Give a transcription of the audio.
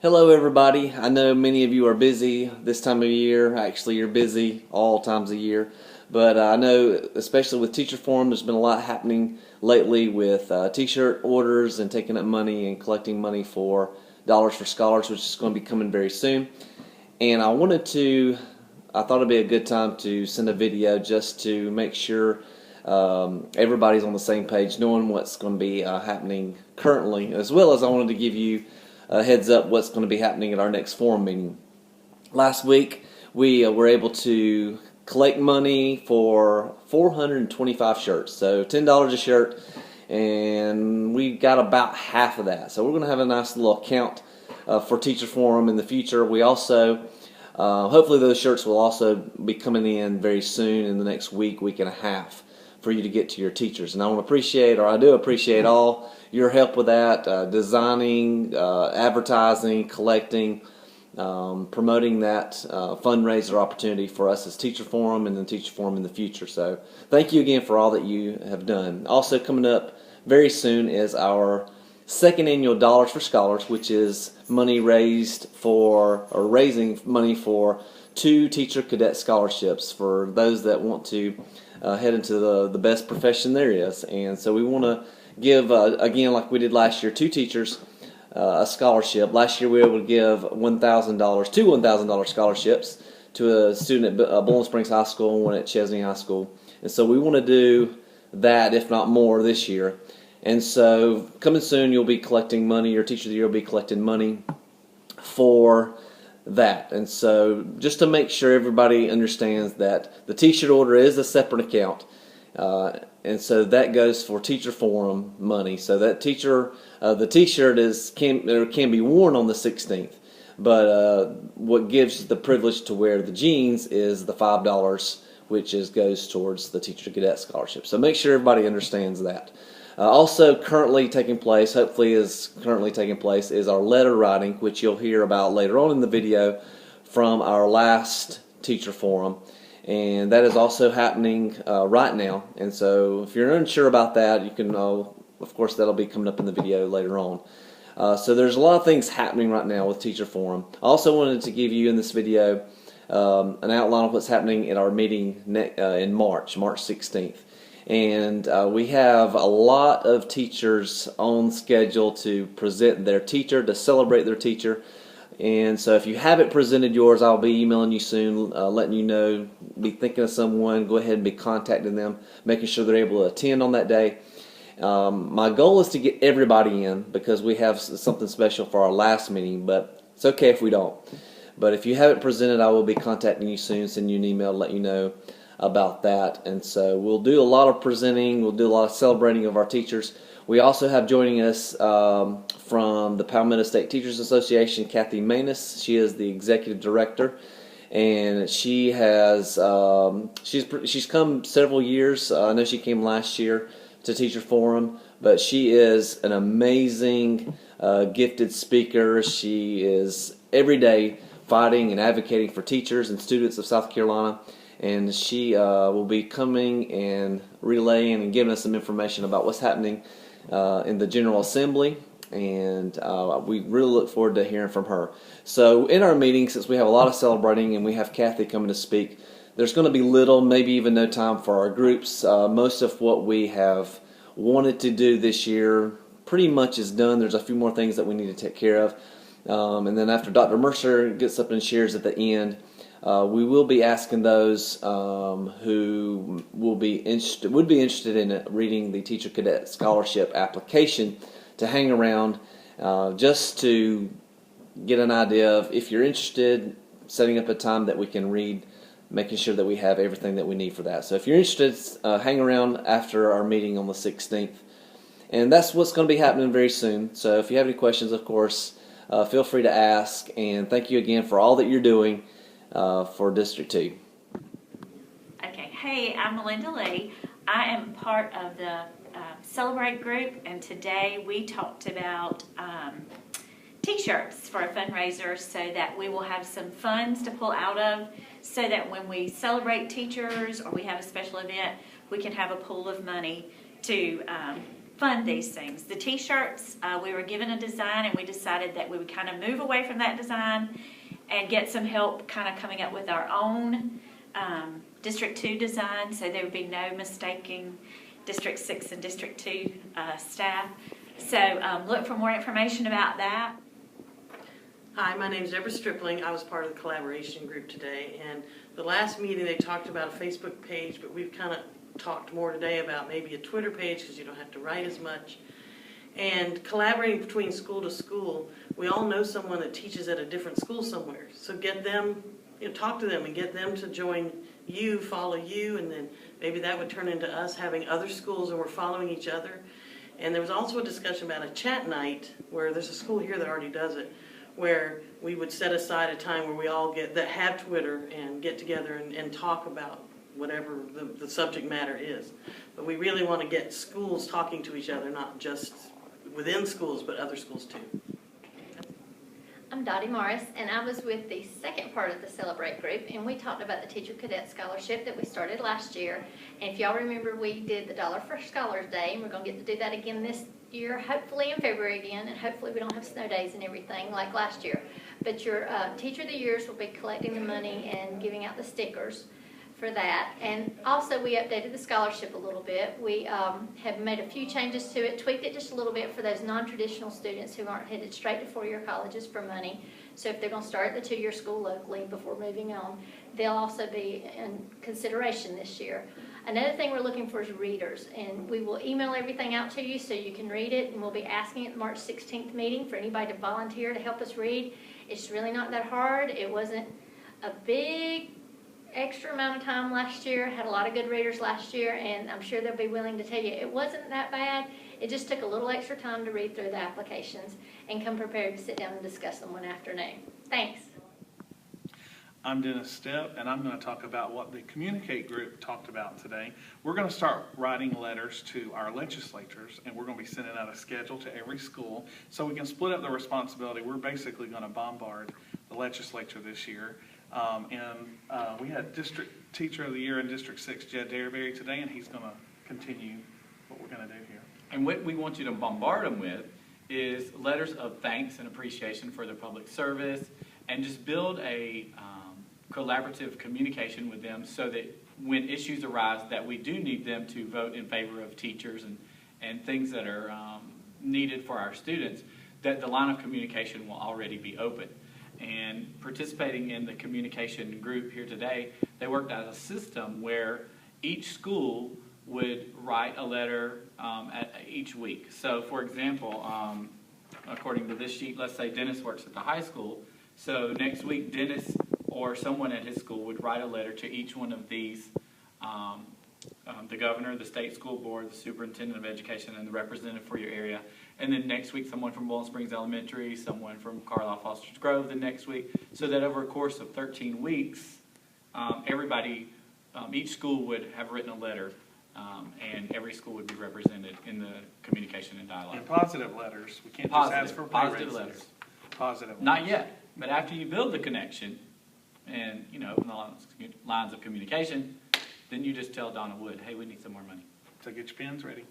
Hello, everybody. I know many of you are busy this time of year. Actually, you're busy all times of year. But I know, especially with Teacher Forum, there's been a lot happening lately with T-shirt orders and taking up money and collecting money for Dollars for Scholars, which is going to be coming very soon. And I thought it'd be a good time to send a video just to make sure everybody's on the same page, knowing what's going to be happening currently, as well as I wanted to give you a heads up what's going to be happening at our next forum meeting. Last week, we were able to collect money for 425 shirts, so $10 a shirt, and we got about half of that. So we're going to have a nice little account for Teacher Forum in the future. We also, hopefully those shirts will also be coming in very soon in the next week and a half for you to get to your teachers. And I do appreciate all your help with that, designing, advertising, collecting, promoting that fundraiser opportunity for us as Teacher Forum and then Teacher Forum in the future. So thank you again for all that you have done. Also coming up very soon is our second annual Dollars for Scholars, which is money raising money for 2 teacher cadet scholarships for those that want to head into the best profession there is. And so we want to give, again, like we did last year, 2 teachers a scholarship. Last year we were able to give $1,000, 2 $1,000 scholarships to a student at Bowling Springs High School and one at Chesney High School. And so we want to do that, if not more, this year. And so coming soon, you'll be collecting money. Your Teacher of the Year will be collecting money for that. And so just to make sure everybody understands that the T-shirt order is a separate account. And so that goes for Teacher Forum money. So that the T-shirt can be worn on the 16th. But what gives the privilege to wear the jeans is the $5, which goes towards the Teacher Cadet Scholarship. So make sure everybody understands that. Also currently taking place, is our letter writing, which you'll hear about later on in the video from our last Teacher Forum. And that is also happening right now. And so if you're unsure about that, you can, of course, that'll be coming up in the video later on. So there's a lot of things happening right now with Teacher Forum. I also wanted to give you in this video an outline of what's happening at our meeting in March 16th. And we have a lot of teachers on schedule to present their teacher, to celebrate their teacher. And so if you haven't presented yours, I'll be emailing you soon, letting you know, be thinking of someone, go ahead and be contacting them, making sure they're able to attend on that day. My goal is to get everybody in because we have something special for our last meeting, but it's okay if we don't. But if you haven't presented, I will be contacting you soon, send you an email to let you know about that. And so we'll do a lot of presenting, we'll do a lot of celebrating of our teachers. We also have joining us from the Palmetto State Teachers Association, Kathy Manus. She is the executive director, and she has she's come several years. I know she came last year to Teacher Forum, but she is an amazing, gifted speaker. She is every day fighting and advocating for teachers and students of South Carolina. And she will be coming and relaying and giving us some information about what's happening in the General Assembly, and we really look forward to hearing from her. So in our meeting, since we have a lot of celebrating and we have Kathy coming to speak, there's going to be little, maybe even no time for our groups. Most of what we have wanted to do this year pretty much is done. There's a few more things that we need to take care of. And then after Dr. Mercer gets up and shares at the end, we will be asking those who would be interested in reading the Teacher Cadet Scholarship application to hang around just to get an idea of, if you're interested, setting up a time that we can read, making sure that we have everything that we need for that. So if you're interested, hang around after our meeting on the 16th. And that's what's going to be happening very soon. So if you have any questions, of course, feel free to ask. And thank you again for all that you're doing for District 2. Okay, hey, I'm Melinda Lee. I am part of the Celebrate group, and today we talked about t-shirts for a fundraiser so that we will have some funds to pull out of, so that when we celebrate teachers or we have a special event, we can have a pool of money to fund these things. The t-shirts, we were given a design and we decided that we would kind of move away from that design and get some help kind of coming up with our own District 2 design, so there would be no mistaking District 6 and District 2 staff. So look for more information about that. Hi, my name is Deborah Stripling. I was part of the collaboration group today, and the last meeting they talked about a Facebook page, but we've kind of talked more today about maybe a Twitter page because you don't have to write as much. And collaborating between school to school, we all know someone that teaches at a different school somewhere. So get them, talk to them and get them to join you, follow you, and then maybe that would turn into us having other schools and we're following each other. And there was also a discussion about a chat night where there's a school here that already does it, where we would set aside a time where we all that have Twitter and get together and talk about whatever the subject matter is. But we really want to get schools talking to each other, not just within schools, but other schools too. I'm Dottie Morris, and I was with the second part of the Celebrate group, and we talked about the Teacher Cadet Scholarship that we started last year. And if y'all remember, we did the $1 for Scholars Day, and we're going to get to do that again this year, hopefully in February again, and hopefully we don't have snow days and everything like last year. But your Teacher of the Years will be collecting the money and giving out the stickers for that. And also we updated the scholarship a little bit. We have made a few changes to it, tweaked it just a little bit for those non-traditional students who aren't headed straight to four-year colleges for money. So if they're going to start at the two-year school locally before moving on, they'll also be in consideration this year. Another thing we're looking for is readers, and we will email everything out to you so you can read it, and we'll be asking at the March 16th meeting for anybody to volunteer to help us read. It's really not that hard. It wasn't a big extra amount of time last year, had a lot of good readers last year, and I'm sure they'll be willing to tell you it wasn't that bad. It just took a little extra time to read through the applications and come prepared to sit down and discuss them one afternoon. Thanks. I'm Dennis Stepp, and I'm going to talk about what the Communicate group talked about today. We're going to start writing letters to our legislators, and we're going to be sending out a schedule to every school so we can split up the responsibility. We're basically going to bombard the legislature this year. We had District Teacher of the Year in District 6, Jed Derryberry, today, and he's going to continue what we're going to do here. And what we want you to bombard them with is letters of thanks and appreciation for their public service, and just build a collaborative communication with them so that when issues arise that we do need them to vote in favor of teachers and things that are needed for our students, that the line of communication will already be open. And participating in the communication group here today, they worked out a system where each school would write a letter each week. So for example, according to this sheet, let's say Dennis works at the high school. So next week, Dennis or someone at his school would write a letter to each one of these, the governor, the state school board, the superintendent of education, and the representative for your area. And then next week, someone from Boiling Springs Elementary, someone from Carlisle Foster's Grove the next week, so that over a course of 13 weeks, everybody, each school would have written a letter, and every school would be represented in the communication and dialogue. And positive letters. We can't just ask for positive letters. Positive letters. Not yet, but after you build the connection and, open the lines of communication, then you just tell Donna Wood, hey, we need some more money. So get your pens ready.